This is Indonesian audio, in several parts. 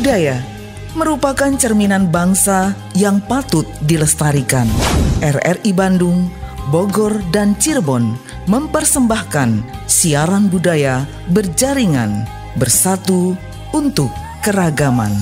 Budaya merupakan cerminan bangsa yang patut dilestarikan. RRI Bandung, Bogor, dan Cirebon mempersembahkan siaran budaya berjaringan, bersatu untuk keragaman.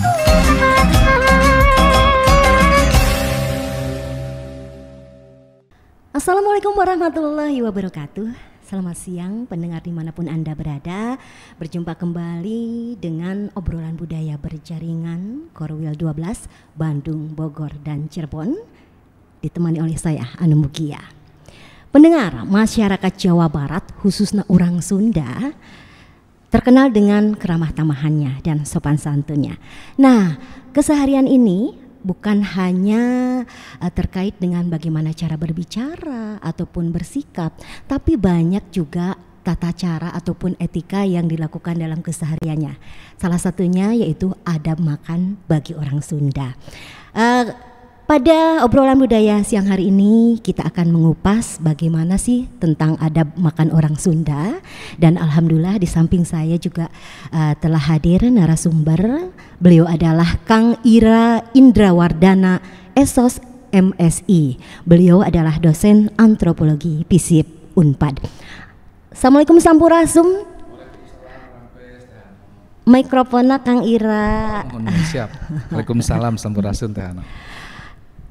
Assalamualaikum warahmatullahi wabarakatuh. Selamat siang pendengar dimanapun Anda berada. Berjumpa kembali dengan obrolan budaya berjaringan Korwil 12 Bandung, Bogor, dan Cirebon, ditemani oleh saya Anu Mugia. Pendengar, masyarakat Jawa Barat khususnya orang Sunda terkenal dengan keramah tamahannya dan sopan santunnya. Nah, keseharian ini bukan hanya terkait dengan bagaimana cara berbicara ataupun bersikap, tapi banyak juga tata cara ataupun etika yang dilakukan dalam kesehariannya. Salah satunya yaitu adab makan bagi orang Sunda. Pada obrolan budaya siang hari ini kita akan mengupas bagaimana sih tentang adab makan orang Sunda, dan alhamdulillah di samping saya juga telah hadir narasumber. Beliau adalah Kang Ira Indrawardana SOS MSI. Beliau adalah dosen antropologi FISIP Unpad. Assalamualaikum Sampurasum. Mikrofonnya Kang Ira. Siap. Waalaikumsalam Sampurasum Teh Ana.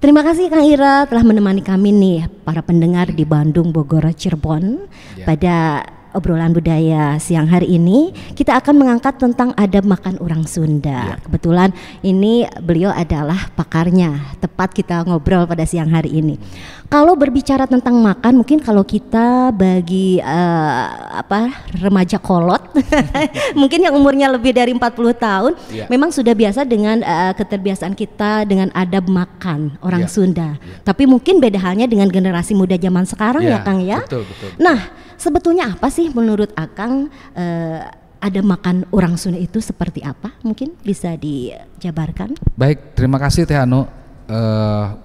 Terima kasih Kang Ira telah menemani kami nih para pendengar di Bandung, Bogor, Cirebon. Pada obrolan budaya siang hari ini kita akan mengangkat tentang adab makan orang Sunda. Kebetulan ini beliau adalah pakarnya, tepat kita ngobrol pada siang hari ini. Kalau berbicara tentang makan, mungkin kalau kita bagi remaja kolot mungkin yang umurnya lebih dari 40 tahun memang sudah biasa dengan keterbiasaan kita dengan adab makan orang Sunda. Tapi mungkin beda halnya dengan generasi muda zaman sekarang ya Kang ya. Betul. Nah, sebetulnya apa sih menurut Akang adab makan orang Sunda itu seperti apa? Mungkin bisa dijabarkan. Baik, terima kasih Teh Anu.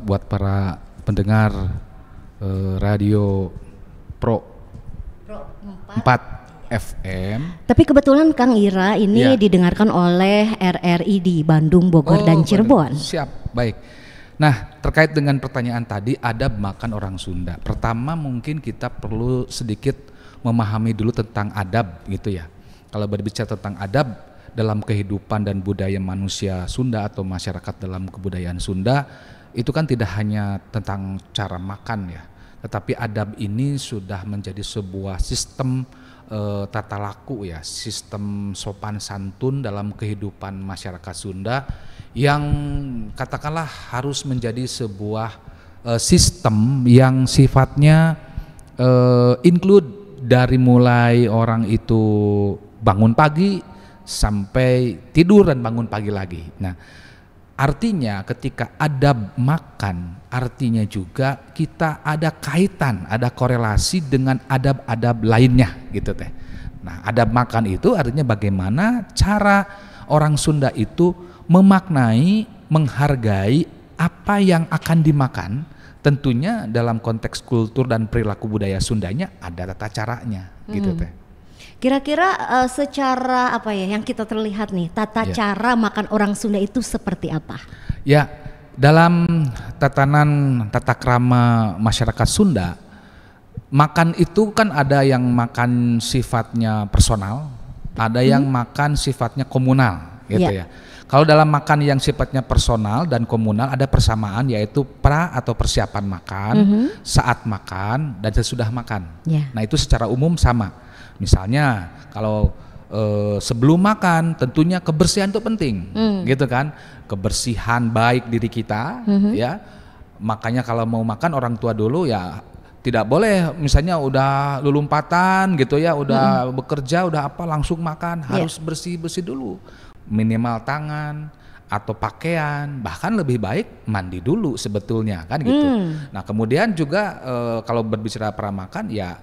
Buat para pendengar radio Pro 4 FM. Tapi kebetulan Kang Ira ini didengarkan oleh RRI di Bandung, Bogor, dan Cirebon. Siap, baik. Nah, terkait dengan pertanyaan tadi, adab makan orang Sunda. Pertama mungkin kita perlu sedikit memahami dulu tentang adab gitu ya. Kalau berbicara tentang adab dalam kehidupan dan budaya manusia Sunda atau masyarakat dalam kebudayaan Sunda, itu kan tidak hanya tentang cara makan ya, tetapi adab ini sudah menjadi sebuah sistem tata laku ya, sistem sopan santun dalam kehidupan masyarakat Sunda yang katakanlah harus menjadi sebuah sistem yang sifatnya include dari mulai orang itu bangun pagi sampai tidur dan bangun pagi lagi. Nah, artinya ketika adab makan, artinya juga kita ada kaitan, ada korelasi dengan adab-adab lainnya gitu Teh. Nah, adab makan itu artinya bagaimana cara orang Sunda itu memaknai, menghargai apa yang akan dimakan. Tentunya dalam konteks kultur dan perilaku budaya Sundanya ada tata caranya gitu Teh. Kira-kira secara apa ya yang kita terlihat nih, tata cara makan orang Sunda itu seperti apa? Ya, dalam tatanan tata krama masyarakat Sunda, makan itu kan ada yang makan sifatnya personal, ada yang makan sifatnya komunal gitu ya. Kalau dalam makan yang sifatnya personal dan komunal ada persamaan, yaitu atau persiapan makan, saat makan, dan sesudah makan. Nah, itu secara umum sama. Misalnya kalau sebelum makan tentunya kebersihan itu penting, gitu kan, kebersihan baik diri kita, ya. Makanya kalau mau makan orang tua dulu ya tidak boleh misalnya udah lulumpatan gitu ya, udah bekerja, udah apa langsung makan, harus bersih dulu, minimal tangan atau pakaian, bahkan lebih baik mandi dulu sebetulnya kan gitu. Nah kemudian juga kalau berbicara pramakan ya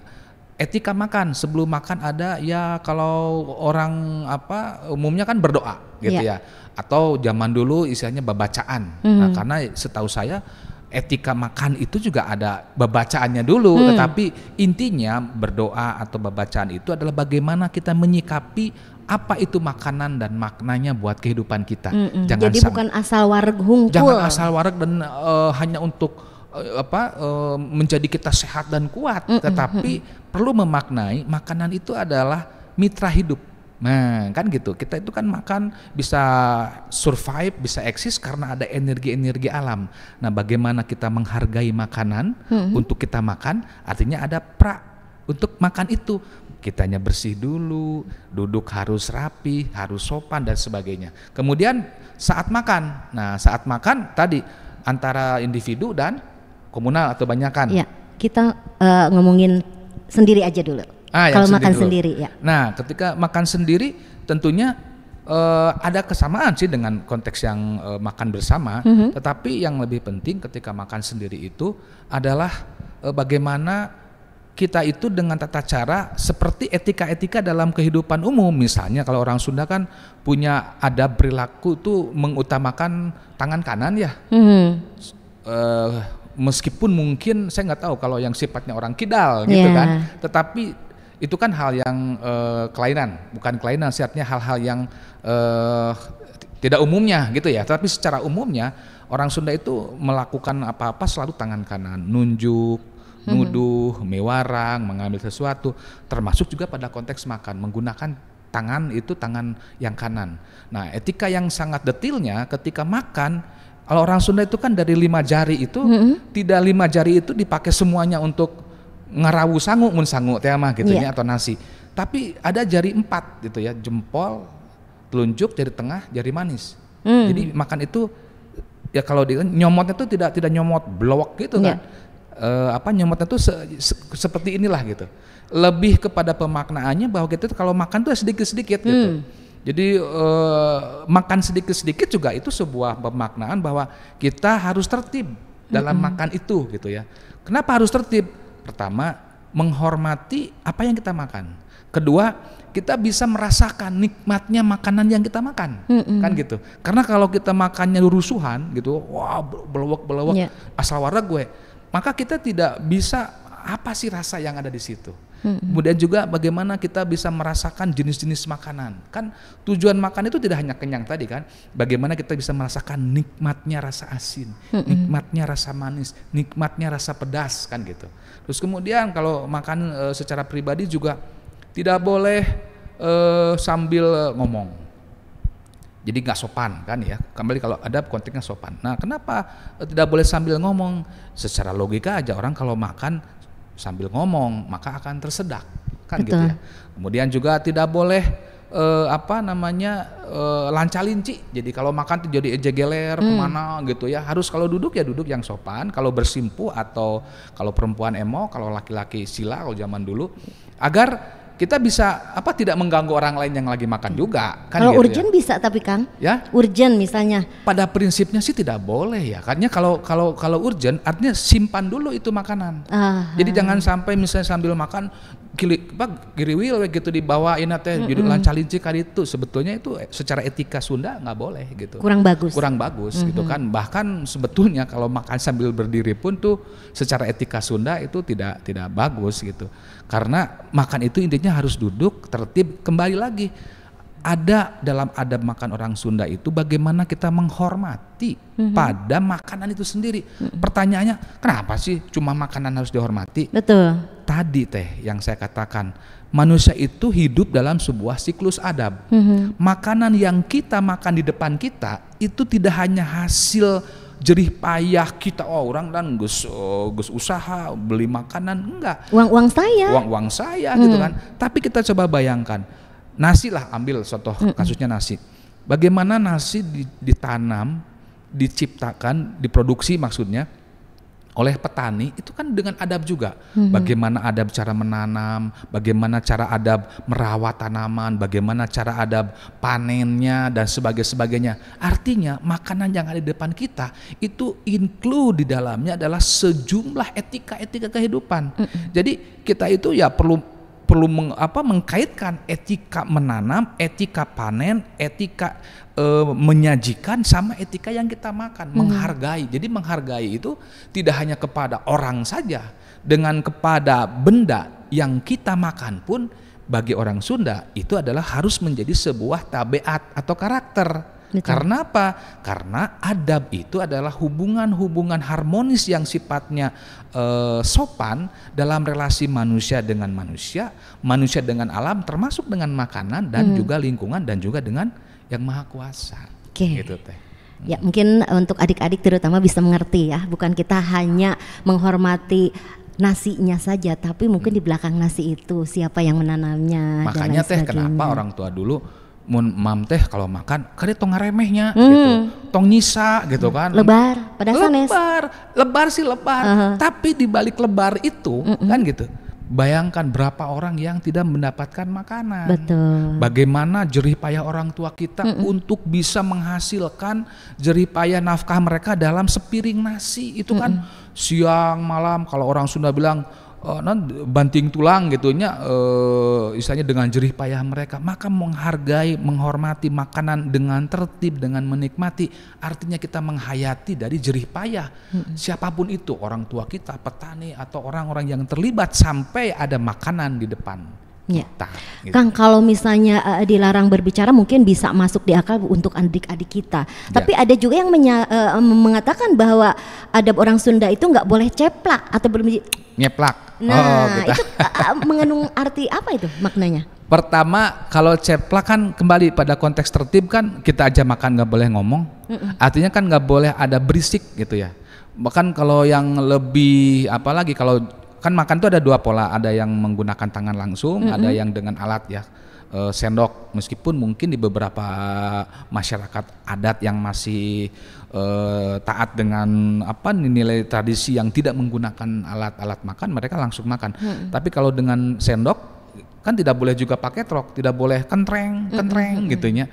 etika makan. Sebelum makan ada ya kalau orang umumnya kan berdoa gitu ya. Atau zaman dulu istilahnya babacaan. Nah karena setahu saya etika makan itu juga ada bacaannya dulu, tetapi intinya berdoa atau bacaan itu adalah bagaimana kita menyikapi apa itu makanan dan maknanya buat kehidupan kita. Jadi bukan asal wareg hungkul. Jangan asal wareg dan hanya untuk menjadi kita sehat dan kuat, tetapi perlu memaknai makanan itu adalah mitra hidup. Nah kan gitu, kita itu kan makan bisa survive, bisa eksis karena ada energi-energi alam. Nah bagaimana kita menghargai makanan untuk kita makan, artinya ada untuk makan itu. Kitanya bersih dulu, duduk harus rapi, harus sopan dan sebagainya. Kemudian saat makan, nah saat makan tadi antara individu dan komunal atau banyakan. Ya, kita ngomongin sendiri aja dulu. Kalau makan sendiri ya. Nah, ketika makan sendiri tentunya ada kesamaan sih dengan konteks yang makan bersama, tetapi yang lebih penting ketika makan sendiri itu adalah bagaimana kita itu dengan tata cara seperti etika-etika dalam kehidupan umum. Misalnya kalau orang Sunda kan punya adab perilaku tuh mengutamakan tangan kanan ya. Meskipun mungkin saya nggak tahu kalau yang sifatnya orang kidal gitu kan, tetapi itu kan hal yang bukan kelainan, sifatnya hal-hal yang tidak umumnya gitu ya. Tapi secara umumnya orang Sunda itu melakukan apa-apa selalu tangan kanan, nunjuk, nuduh, mewarang, mengambil sesuatu, termasuk juga pada konteks makan menggunakan tangan itu tangan yang kanan. Nah, etika yang sangat detailnya ketika makan, kalau orang Sunda itu kan dari 5 jari itu tidak 5 jari itu dipakai semuanya untuk ngarawu sangu mun sangu teh mah gitu ya atau nasi. Tapi ada jari 4 gitu ya, jempol, telunjuk, jari tengah, jari manis. Jadi makan itu ya kalau nyomotnya itu tidak nyomot blowok gitu kan. Nyomotnya itu seperti inilah gitu. Lebih kepada pemaknaannya bahwa kita kalau makan tuh sedikit-sedikit gitu. Jadi makan sedikit-sedikit juga itu sebuah pemaknaan bahwa kita harus tertib dalam makan itu gitu ya. Kenapa harus tertib? Pertama, menghormati apa yang kita makan. Kedua, kita bisa merasakan nikmatnya makanan yang kita makan, kan gitu. Karena kalau kita makannya rusuhan gitu, wah belewek asal wareg gue, maka kita tidak bisa apa sih rasa yang ada di situ. Kemudian juga bagaimana kita bisa merasakan jenis-jenis makanan. Kan tujuan makan itu tidak hanya kenyang tadi kan. Bagaimana kita bisa merasakan nikmatnya rasa asin, nikmatnya rasa manis, nikmatnya rasa pedas kan gitu. Terus kemudian kalau makan secara pribadi juga tidak boleh sambil ngomong. Jadi nggak sopan kan ya. Kembali kalau ada konteksnya sopan. Nah, kenapa tidak boleh sambil ngomong? Secara logika aja orang kalau makan sambil ngomong maka akan tersedak kan. Betul. Gitu ya. Kemudian juga tidak boleh lanca-linci. Jadi kalau makan tuh jadi ejegeler kemana gitu ya. Harus kalau duduk ya duduk yang sopan. Kalau bersimpu atau kalau perempuan emo, kalau laki-laki sila kalau zaman dulu, agar kita bisa tidak mengganggu orang lain yang lagi makan juga kan. Kalau gitu urgent ya. Bisa tapi Kang ya urgent misalnya pada prinsipnya sih tidak boleh ya, karena kalau urgent artinya simpan dulu itu makanan. Jadi jangan sampai misalnya sambil makan giriwil gitu dibawain teh jadi lanca-linci kali itu. Sebetulnya itu secara etika Sunda nggak boleh gitu. Kurang bagus gitu kan. Bahkan sebetulnya kalau makan sambil berdiri pun tuh secara etika Sunda itu tidak bagus gitu. Karena makan itu intinya harus duduk tertib. Kembali lagi ada dalam adab makan orang Sunda itu bagaimana kita menghormati pada makanan itu sendiri. Pertanyaannya, kenapa sih cuma makanan harus dihormati? Betul. Tadi yang saya katakan, manusia itu hidup dalam sebuah siklus adab. Makanan yang kita makan di depan kita itu tidak hanya hasil jerih payah kita, orang dan gus usaha beli makanan, enggak. Uang saya gitu kan. Tapi kita coba bayangkan, nasi lah, ambil contoh kasusnya nasi. Bagaimana nasi ditanam, diciptakan, diproduksi maksudnya oleh petani itu kan dengan adab juga. Bagaimana adab cara menanam, bagaimana cara adab merawat tanaman, bagaimana cara adab panennya dan sebagainya. Artinya makanan yang ada di depan kita itu include di dalamnya adalah sejumlah etika kehidupan. Jadi kita itu ya perlu perlu mengkaitkan etika menanam, etika panen, etika menyajikan sama etika yang kita makan, menghargai. Jadi menghargai itu tidak hanya kepada orang saja, dengan kepada benda yang kita makan pun bagi orang Sunda itu adalah harus menjadi sebuah tabiat atau karakter. Betul. Karena apa? Karena adab itu adalah hubungan-hubungan harmonis yang sifatnya sopan dalam relasi manusia dengan manusia, manusia dengan alam, termasuk dengan makanan dan juga lingkungan dan juga dengan yang Maha Kuasa. Gitu teh. Ya, mungkin untuk adik-adik terutama bisa mengerti ya, bukan kita hanya menghormati nasinya saja, tapi mungkin di belakang nasi itu siapa yang menanamnya. Makanya teh kenapa orang tua dulu mam teh kalau makan kari tong ngaremehnya gitu, tong nyisa gitu kan, lebar pada sanes, lebar sih lebar, tapi di balik lebar itu kan gitu, bayangkan berapa orang yang tidak mendapatkan makanan. Betul. Bagaimana jerih payah orang tua kita untuk bisa menghasilkan jerih payah nafkah mereka dalam sepiring nasi itu kan siang malam, kalau orang Sunda bilang banting tulang gitunya, istilahnya dengan jerih payah mereka. Maka menghargai, menghormati makanan dengan tertib, dengan menikmati, artinya kita menghayati dari jerih payah siapapun itu, orang tua kita, petani atau orang-orang yang terlibat sampai ada makanan di depan kita. Gitu. Kang, kalau misalnya dilarang berbicara mungkin bisa masuk di akal untuk adik-adik kita. Tapi ada juga yang mengatakan bahwa adab orang Sunda itu nggak boleh ceplak atau nyeplak. Nah, itu mengandung arti apa itu maknanya? Pertama, kalau ceplak kan kembali pada konteks tertib kan, kita aja makan nggak boleh ngomong. Artinya kan nggak boleh ada berisik gitu ya. Bahkan kalau yang lebih apalagi kalau kan makan tuh ada dua pola, ada yang menggunakan tangan langsung, ada yang dengan alat ya, sendok. Meskipun mungkin di beberapa masyarakat adat yang masih taat dengan nilai tradisi yang tidak menggunakan alat-alat makan, mereka langsung makan. Tapi kalau dengan sendok kan tidak boleh juga pakai trok, tidak boleh kentreng gitunya.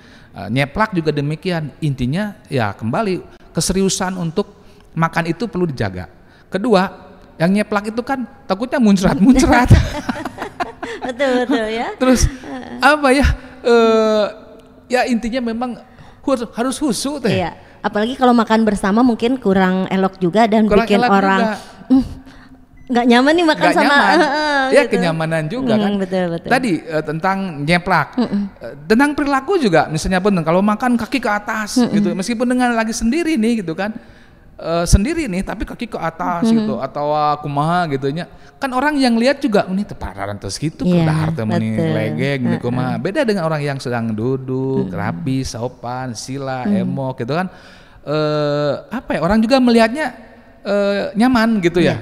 Nyeplak juga demikian. Intinya ya kembali keseriusan untuk makan itu perlu dijaga. Kedua, yang nyeplak itu kan takutnya muncrat. betul ya. Terus apa ya? Ya intinya memang harus husu teh. Iya. Apalagi kalau makan bersama mungkin kurang elok juga dan kurang bikin orang nggak nyaman nih makan sama. Ya gitu. Kenyamanan juga kan. Betul. Tadi tentang nyeplak, tentang perilaku juga. Misalnya pun kalau makan kaki ke atas gitu, meskipun dengan lagi sendiri nih gitu kan. Sendiri nih tapi kaki ke atas gitu atau kumaha gitunya kan, orang yang lihat juga ini tepararan terus gitu kedahar teh meni legeg nih kumaha. Beda dengan orang yang sedang duduk rapi, sopan, sila, emo gitu kan, orang juga melihatnya nyaman gitu ya.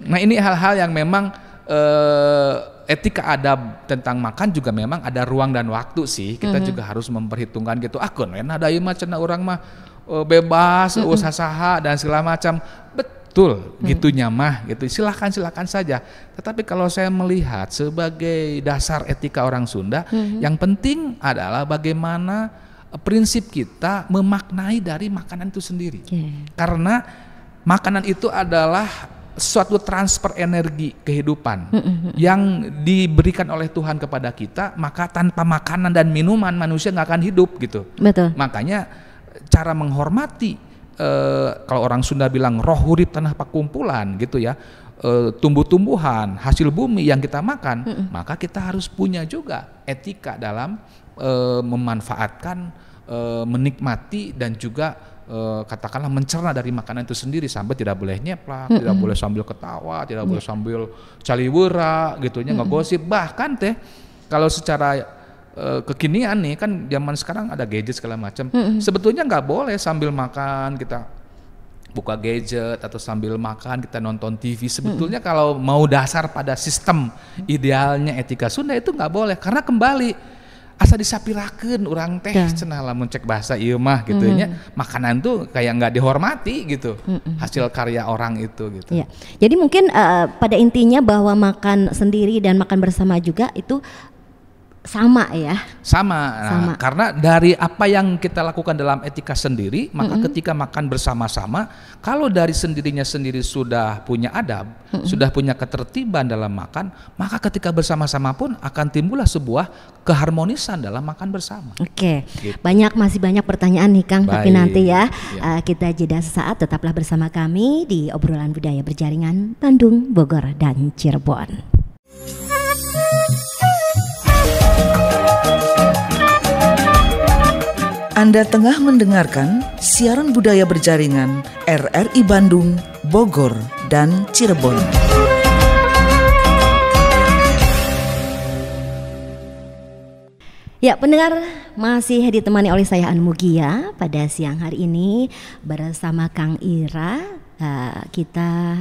Nah ini hal-hal yang memang etika adab tentang makan juga memang ada ruang dan waktu sih, kita juga harus memperhitungkan gitu. Kun ada ieu mah cenah urang mah bebas, usaha dan segala macam. Betul, gitunya mah gitu. Silakan saja. Tetapi kalau saya melihat sebagai dasar etika orang Sunda, yang penting adalah bagaimana prinsip kita memaknai dari makanan itu sendiri. Karena makanan itu adalah suatu transfer energi kehidupan yang diberikan oleh Tuhan kepada kita. Maka tanpa makanan dan minuman manusia nggak akan hidup gitu. Betul. Makanya cara menghormati, kalau orang Sunda bilang roh hurip tanah pakumpulan gitu ya, tumbuh-tumbuhan hasil bumi yang kita makan, maka kita harus punya juga etika dalam memanfaatkan, menikmati dan juga katakanlah mencerna dari makanan itu sendiri, sampai tidak boleh nyeplak, tidak boleh sambil ketawa, tidak boleh sambil caliwera gitunya, ngegosip. Bahkan teh kalau secara kekinian nih kan zaman sekarang ada gadget segala macam. Sebetulnya nggak boleh sambil makan kita buka gadget atau sambil makan kita nonton TV. Sebetulnya kalau mau dasar pada sistem idealnya etika Sunda itu nggak boleh, karena kembali asa disapirakeun urang teh cenah lamun cek bahasa ieu mah gitu nya, makanan tuh kayak nggak dihormati gitu, hasil karya orang itu gitu. Ya. Jadi mungkin pada intinya bahwa makan sendiri dan makan bersama juga itu sama ya. Sama. Karena dari apa yang kita lakukan dalam etika sendiri, maka ketika makan bersama-sama, kalau dari sendirinya sendiri sudah punya adab, sudah punya ketertiban dalam makan, maka ketika bersama-sama pun akan timbullah sebuah keharmonisan dalam makan bersama. Oke, Gitu. masih banyak pertanyaan nih Kang, tapi Baik. nanti ya kita jeda sesaat, tetaplah bersama kami di Obrolan Budaya Berjaringan Bandung, Bogor, dan Cirebon. Anda tengah mendengarkan siaran budaya berjaringan RRI Bandung, Bogor, dan Cirebon. Ya, pendengar, masih ditemani oleh saya An Mugia pada siang hari ini bersama Kang Ira. Kita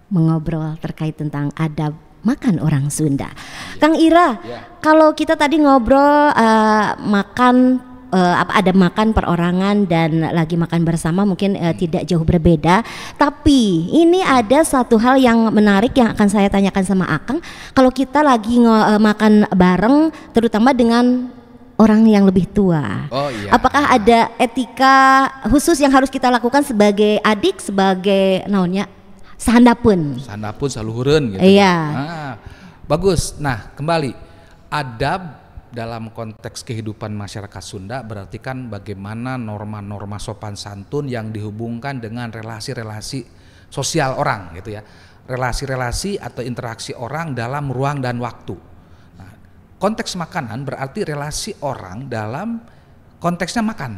mengobrol terkait tentang adab makan orang Sunda. Kang Ira, kalau kita tadi ngobrol makan ada makan perorangan dan lagi makan bersama mungkin tidak jauh berbeda, tapi ini ada satu hal yang menarik yang akan saya tanyakan sama Akang. Kalau kita lagi makan bareng terutama dengan orang yang lebih tua, apakah ada etika khusus yang harus kita lakukan sebagai adik, sebagai naonnya sandapun saluhureun gitu. Iya. Bagus. Nah, kembali adab dalam konteks kehidupan masyarakat Sunda berarti kan bagaimana norma-norma sopan santun yang dihubungkan dengan relasi-relasi sosial orang gitu ya. Relasi-relasi atau interaksi orang dalam ruang dan waktu. Nah, konteks makanan berarti relasi orang dalam konteksnya makan.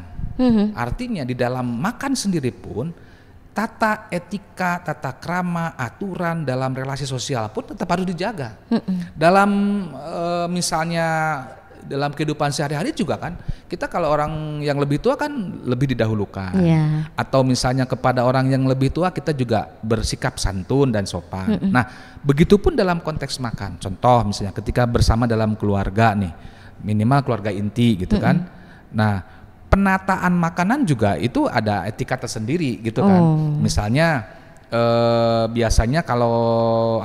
Artinya di dalam makan sendiri pun tata etika, tata krama, aturan dalam relasi sosial pun tetap harus dijaga. Dalam misalnya dalam kehidupan sehari-hari juga kan, kita kalau orang yang lebih tua kan lebih didahulukan. Atau misalnya kepada orang yang lebih tua kita juga bersikap santun dan sopan. Nah, begitupun dalam konteks makan. Contoh misalnya ketika bersama dalam keluarga nih, minimal keluarga inti gitu kan. Nah, penataan makanan juga itu ada etika tersendiri gitu kan. Misalnya biasanya kalau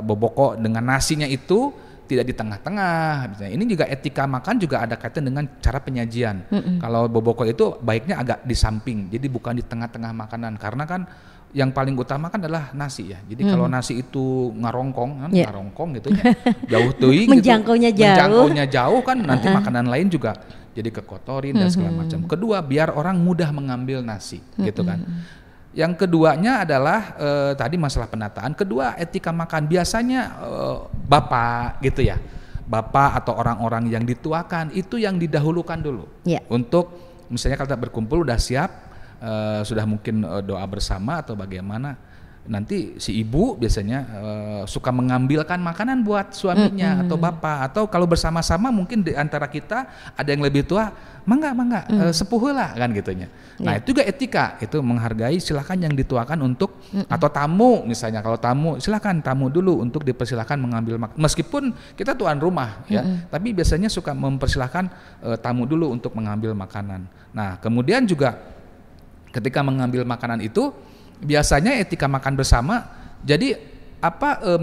boboko dengan nasinya itu tidak di tengah-tengah. Ini juga etika makan juga ada kaitan dengan cara penyajian. Kalau boboko itu baiknya agak di samping, jadi bukan di tengah-tengah makanan, karena kan yang paling utama kan adalah nasi ya. Jadi kalau nasi itu ngarongkong gitu ya, jauh teuing menjangkaunya gitu. Menjangkaunya jauh kan nanti makanan lain juga jadi kekotorin dan segala macam. Kedua, biar orang mudah mengambil nasi gitu kan. Yang keduanya adalah tadi masalah penataan. Kedua, etika makan. Biasanya bapak gitu ya, bapak atau orang-orang yang dituakan itu yang didahulukan dulu. Untuk misalnya kalau kita berkumpul udah siap, sudah mungkin doa bersama atau bagaimana, nanti si ibu biasanya suka mengambilkan makanan buat suaminya atau bapak, atau kalau bersama-sama mungkin di antara kita ada yang lebih tua, mangga sepuh lah kan gitunya. Nah, itu juga etika, itu menghargai, silakan yang dituakan untuk atau tamu misalnya, kalau tamu silakan tamu dulu untuk dipersilakan mengambil meskipun kita tuan rumah ya, tapi biasanya suka mempersilahkan tamu dulu untuk mengambil makanan. Nah, kemudian juga ketika mengambil makanan itu biasanya etika makan bersama, jadi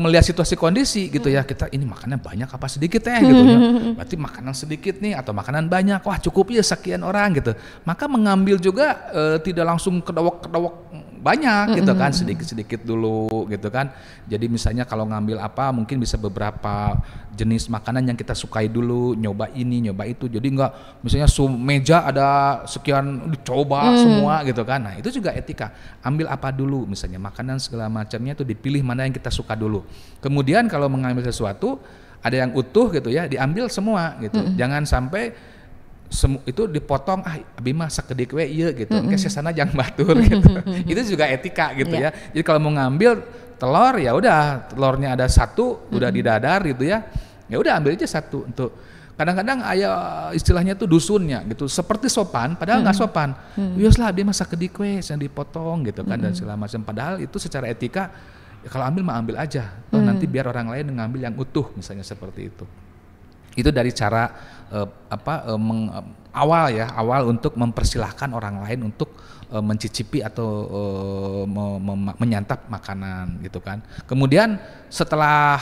melihat situasi kondisi gitu ya, kita ini makannya banyak apa sedikit ya gitu ya, berarti makanan sedikit nih atau makanan banyak, wah cukup ya sekian orang gitu, maka mengambil juga tidak langsung kedawak banyak gitu kan, sedikit-sedikit dulu gitu kan. Jadi misalnya kalau ngambil mungkin bisa beberapa jenis makanan yang kita sukai dulu, nyoba ini nyoba itu, jadi enggak misalnya meja ada sekian dicoba semua gitu kan. Nah, itu juga etika, ambil apa dulu, misalnya makanan segala macamnya itu dipilih mana yang kita suka dulu. Kemudian kalau mengambil sesuatu ada yang utuh gitu ya, diambil semua gitu, jangan sampai itu dipotong, abi mah sakedik we ieu gitu, engke sesana jang batur gitu. Itu juga etika gitu ya. Jadi kalau mau ngambil telur ya udah, telurnya ada satu udah didadar gitu ya. Ya udah ambil aja satu. Untuk kadang-kadang aya istilahnya tuh dusunnya gitu, seperti sopan padahal nggak sopan. Wios lah abi mah sakedik we yang dipotong gitu kan, dan segala macam, padahal itu secara etika ya, kalau ambil mah ambil aja. Nanti biar orang lain ngambil yang utuh misalnya, seperti itu. Itu dari cara awal untuk mempersilahkan orang lain untuk mencicipi atau menyantap makanan gitu kan. Kemudian setelah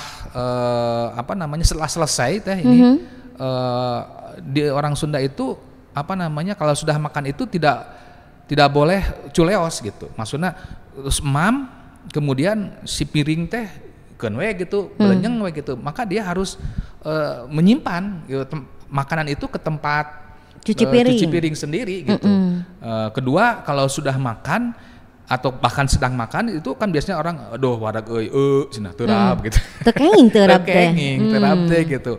setelah selesai teh ini di orang Sunda itu apa namanya kalau sudah makan itu tidak boleh culeos gitu. Maksudnya mam kemudian si piring teh keun we gitu, belenyeng we gitu. Maka dia harus menyimpan gitu, makanan itu ke tempat cuci piring sendiri gitu. Kedua kalau sudah makan atau bahkan sedang makan itu kan biasanya orang aduh wadag euy cenah teurap gitu. Tekenging teurap teh. Teurap teh gitu.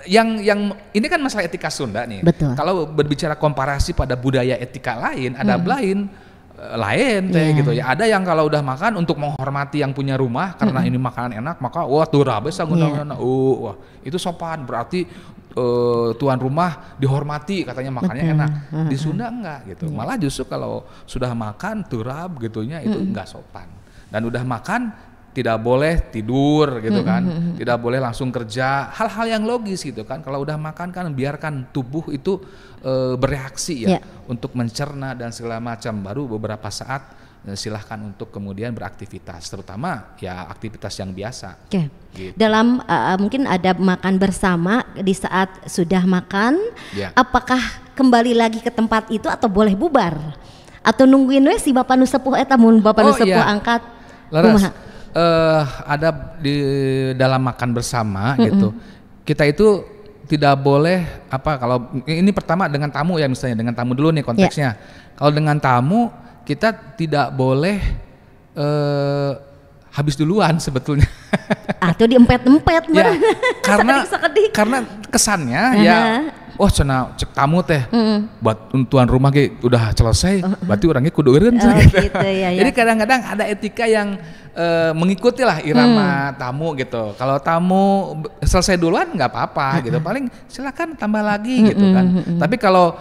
Yang ini kan masalah etika Sunda nih. Betul. Kalau berbicara komparasi pada budaya etika lain, adab lain teh gitu ya. Ada yang kalau udah makan untuk menghormati yang punya rumah karena ini makanan enak maka wah teurap we sangguna wah itu sopan berarti tuan rumah dihormati katanya makannya enak. Di Sunda enggak gitu. Malah justru kalau sudah makan turab gitunya itu enggak sopan. Dan udah makan tidak boleh tidur gitu kan. Tidak boleh langsung kerja. Hal-hal yang logis gitu kan. Kalau udah makan kan biarkan tubuh itu bereaksi ya untuk mencerna dan segala macam. Baru beberapa saat silahkan untuk kemudian beraktivitas, terutama ya aktivitas yang biasa. Oke. Gitu. Dalam mungkin ada makan bersama di saat sudah makan, apakah kembali lagi ke tempat itu atau boleh bubar? Atau nungguin we si bapak nu sepuh eta mun bapak nu sepuh angkat? Laras, ada di dalam makan bersama gitu. Kita itu tidak boleh kalau ini pertama dengan tamu ya misalnya dengan tamu dulu nih konteksnya. Kalau dengan tamu kita tidak boleh habis duluan sebetulnya. Atau diempet-empet ya, karena kesannya ya cenah cek tamu teh buat tuan rumah ge udah selesai berarti orangnya kudu eureun gitu. Jadi kadang-kadang ada etika yang mengikuti lah irama tamu gitu. Kalau tamu selesai duluan nggak apa-apa gitu. Paling silakan tambah lagi gitu kan. Tapi kalau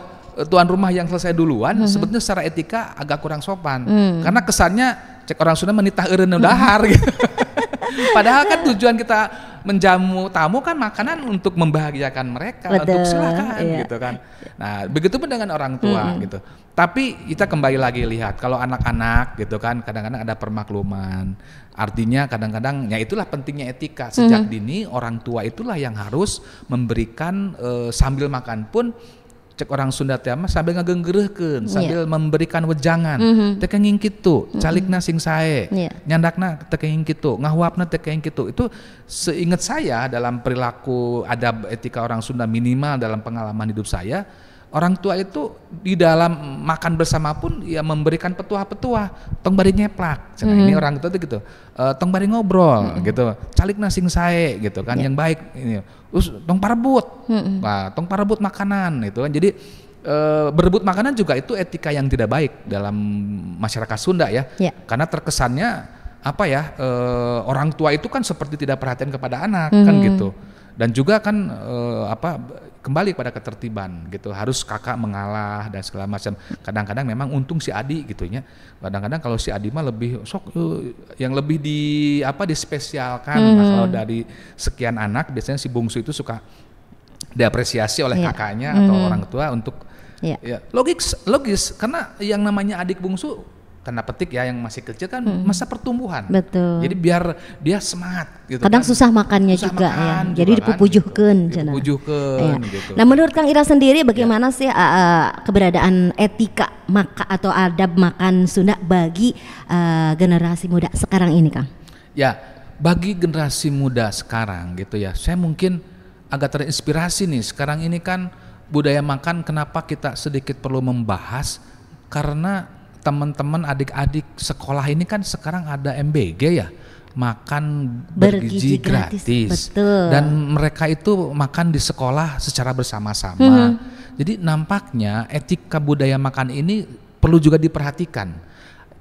tuan rumah yang selesai duluan sebetulnya secara etika agak kurang sopan karena kesannya cek orang Sunda menitah eureun dahar gitu. Padahal kan tujuan kita menjamu tamu kan makanan untuk membahagiakan mereka. Betul, untuk silakan gitu kan. Nah begitu pun dengan orang tua gitu. Tapi kita kembali lagi lihat kalau anak-anak gitu kan kadang-kadang ada permakluman. Artinya kadang-kadang ya itulah pentingnya etika sejak dini orang tua itulah yang harus memberikan sambil makan pun cek orang Sunda teh mah sambil ngagenggeureuhkeun sambil memberikan wejangan teu kenging kitu calikna sing sae nyandakna teu kenging kitu ngahuapna teu kenging kitu itu seingat saya dalam perilaku adab etika orang Sunda minimal dalam pengalaman hidup saya orang tua itu di dalam makan bersama pun ya memberikan petuah-petuah tong bari ngeplak ini orang tua tuh gitu tong bari ngobrol gitu calikna sing sae gitu kan yang baik ini terus tong parebut tong parebut makanan itu kan jadi berebut makanan juga itu etika yang tidak baik dalam masyarakat Sunda ya karena terkesannya orang tua itu kan seperti tidak perhatian kepada anak kan gitu dan juga kan kembali pada ketertiban gitu harus kakak mengalah dan segala macam kadang-kadang memang untung si Adi gitunya kadang-kadang kalau si Adi mah lebih yang lebih dispesialkan kalau dari sekian anak biasanya si bungsu itu suka diapresiasi oleh kakaknya atau orang tua untuk logis karena yang namanya adik bungsu tanda petik ya yang masih kecil kan masa pertumbuhan. Betul. Jadi biar dia semangat gitu. Kadang kan. Susah makannya susah juga makan, ya. Jadi dipupujuhkeun cenah. Dipupujuhkeun gitu. Nah, menurut Kang Ira sendiri bagaimana sih keberadaan etika atau adab makan Sunda bagi generasi muda sekarang ini, Kang? Ya, bagi generasi muda sekarang gitu ya. Saya mungkin agak terinspirasi nih. Sekarang ini kan budaya makan kenapa kita sedikit perlu membahas karena teman-teman adik-adik sekolah ini kan sekarang ada MBG ya makan bergizi gratis. Betul. Dan mereka itu makan di sekolah secara bersama-sama jadi nampaknya etika budaya makan ini perlu juga diperhatikan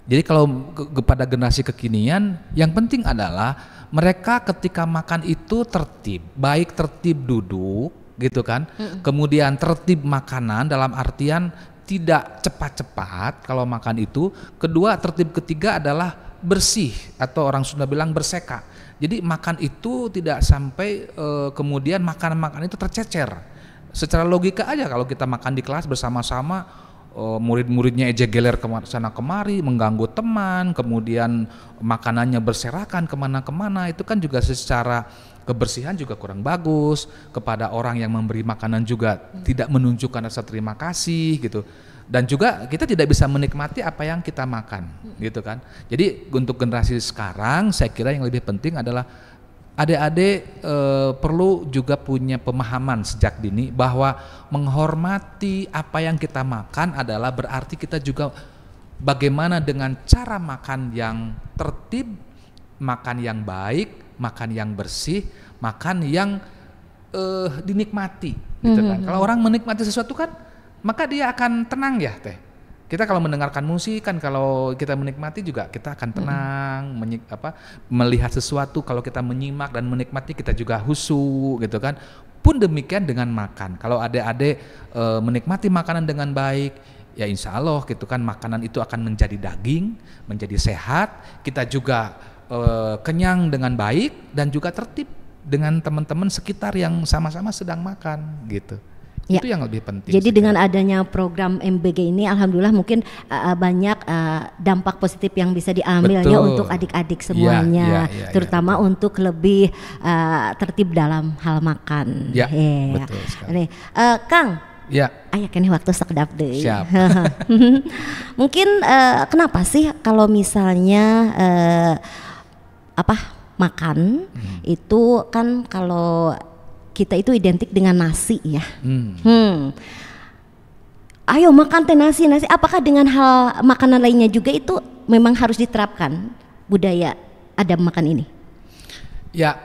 jadi kalau kepada generasi kekinian yang penting adalah mereka ketika makan itu tertib baik tertib duduk gitu kan kemudian tertib makanan dalam artian tidak cepat-cepat kalau makan itu. Kedua, tertib ketiga adalah bersih atau orang Sunda bilang berseka. Jadi makan itu tidak sampai kemudian makanan-makanan itu tercecer. Secara logika aja kalau kita makan di kelas bersama-sama murid-muridnya ejegeler sana kemari mengganggu teman, kemudian makanannya berserakan kemana-kemana itu kan juga secara kebersihan juga kurang bagus, kepada orang yang memberi makanan juga tidak menunjukkan rasa terima kasih gitu. Dan juga kita tidak bisa menikmati apa yang kita makan gitu kan. Jadi untuk generasi sekarang saya kira yang lebih penting adalah adik-adik perlu juga punya pemahaman sejak dini bahwa menghormati apa yang kita makan adalah berarti kita juga bagaimana dengan cara makan yang tertib, makan yang baik, makan yang bersih, makan yang dinikmati gitu kan. Kalau orang menikmati sesuatu kan maka dia akan tenang ya teh. Kita kalau mendengarkan musik kan kalau kita menikmati juga kita akan tenang, melihat sesuatu kalau kita menyimak dan menikmati kita juga khusyuk gitu kan. Pun demikian dengan makan. Kalau adik-adik menikmati makanan dengan baik, ya insya Allah gitu kan makanan itu akan menjadi daging, menjadi sehat. Kita juga kenyang dengan baik dan juga tertib dengan teman-teman sekitar yang sama-sama sedang makan gitu. Ya. Itu yang lebih penting. Jadi dengan adanya program MBG ini alhamdulillah mungkin banyak dampak positif yang bisa diambilnya untuk adik-adik semuanya, terutama untuk lebih tertib dalam hal makan. Ya, betul sekali. Kang, ya. Kayaknya waktu sekedap deh. Siap. Mungkin kenapa sih kalau misalnya makan itu kan kalau kita itu identik dengan nasi ya. Ayo makan teh nasi. Apakah dengan hal makanan lainnya juga itu memang harus diterapkan budaya adab makan ini? Ya,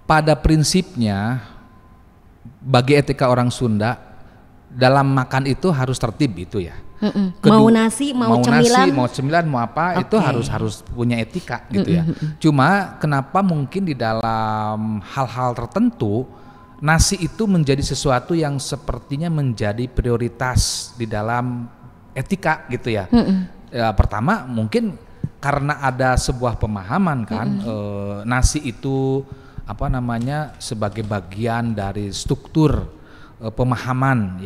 pada prinsipnya bagi etika orang Sunda dalam makan itu harus tertib itu ya. Mau nasi, mau cemilan, mau apa itu harus punya etika gitu ya. Cuma kenapa mungkin di dalam hal-hal tertentu nasi itu menjadi sesuatu yang sepertinya menjadi prioritas di dalam etika gitu ya. Ya pertama mungkin karena ada sebuah pemahaman kan nasi itu sebagai bagian dari struktur pemahaman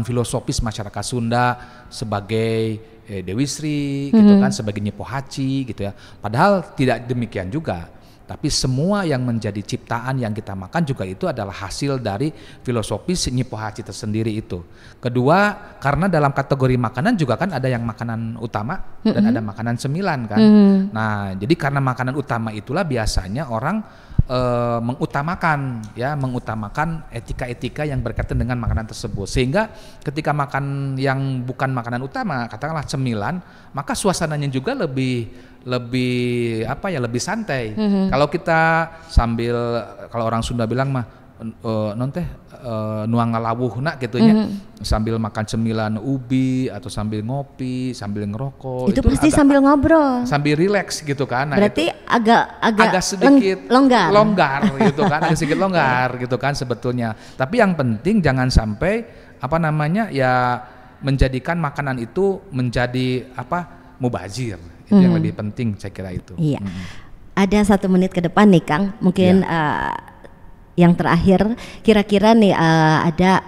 filosofis masyarakat Sunda sebagai Dewi Sri gitu kan, sebagai Nyi Pohaci gitu ya. Padahal tidak demikian juga. Tapi semua yang menjadi ciptaan yang kita makan juga itu adalah hasil dari filosofis Nyi Pohaci tersendiri itu. Kedua, karena dalam kategori makanan juga kan ada yang makanan utama dan ada makanan cemilan kan. Nah, jadi karena makanan utama itulah biasanya orang mengutamakan etika-etika yang berkaitan dengan makanan tersebut, sehingga ketika makan yang bukan makanan utama, katakanlah cemilan, maka suasananya juga lebih santai. Kalau kita kalau orang Sunda bilang mah nuang ngalawuhna gitunya, sambil makan cemilan ubi atau sambil ngopi, sambil ngerokok. Itu pasti sambil ngobrol, sambil rileks gitu kan. Nah, berarti agak sedikit longgar gitu kan, agak sedikit longgar gitu kan sebetulnya. Tapi yang penting jangan sampai menjadikan makanan itu menjadi mubazir. Itu yang lebih penting saya kira itu. Iya. Ada 1 menit ke depan nih Kang, mungkin yang terakhir kira-kira nih ada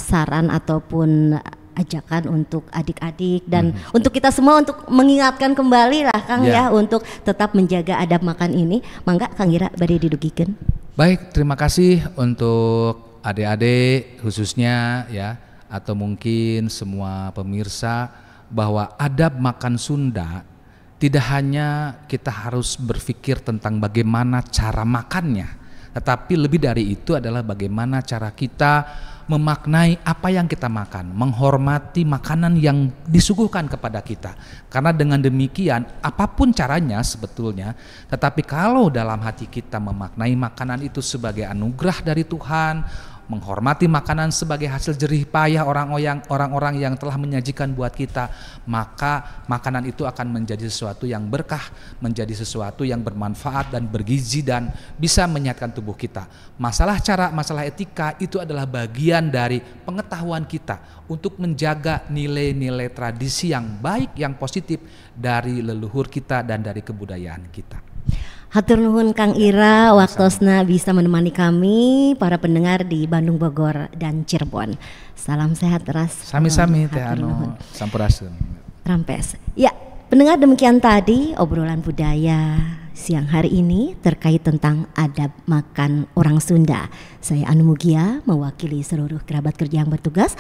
saran ataupun ajakan untuk adik-adik dan untuk kita semua untuk mengingatkan kembali lah Kang ya untuk tetap menjaga adab makan ini. Mangga Kang Ira bari didugikeun. Baik, terima kasih untuk adik-adik khususnya ya, atau mungkin semua pemirsa, bahwa adab makan Sunda tidak hanya kita harus berpikir tentang bagaimana cara makannya, tetapi lebih dari itu adalah bagaimana cara kita memaknai apa yang kita makan, menghormati makanan yang disuguhkan kepada kita. Karena dengan demikian apapun caranya sebetulnya, tetapi kalau dalam hati kita memaknai makanan itu sebagai anugerah dari Tuhan, menghormati makanan sebagai hasil jerih payah orang-orang yang telah menyajikan buat kita, maka makanan itu akan menjadi sesuatu yang berkah, menjadi sesuatu yang bermanfaat dan bergizi dan bisa menyehatkan tubuh kita. Masalah etika itu adalah bagian dari pengetahuan kita untuk menjaga nilai-nilai tradisi yang baik, yang positif dari leluhur kita dan dari kebudayaan kita. Hatur nuhun Kang Ira, waktosna bisa menemani kami para pendengar di Bandung, Bogor, dan Cirebon. Salam sehat ras. Sami-sami teh anu sampurasun. Rampes. Ya, pendengar demikian tadi obrolan budaya siang hari ini terkait tentang adab makan orang Sunda. Saya Anu Mugia mewakili seluruh kerabat kerja yang bertugas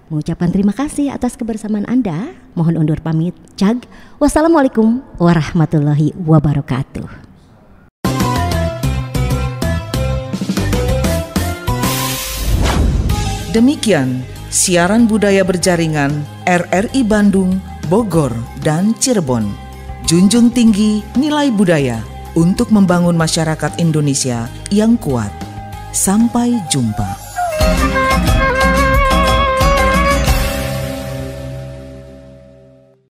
mengucapkan terima kasih atas kebersamaan Anda. Mohon undur pamit. Cag. Wassalamualaikum warahmatullahi wabarakatuh. Demikian siaran budaya berjaringan RRI Bandung, Bogor, dan Cirebon. Junjung tinggi nilai budaya untuk membangun masyarakat Indonesia yang kuat. Sampai jumpa.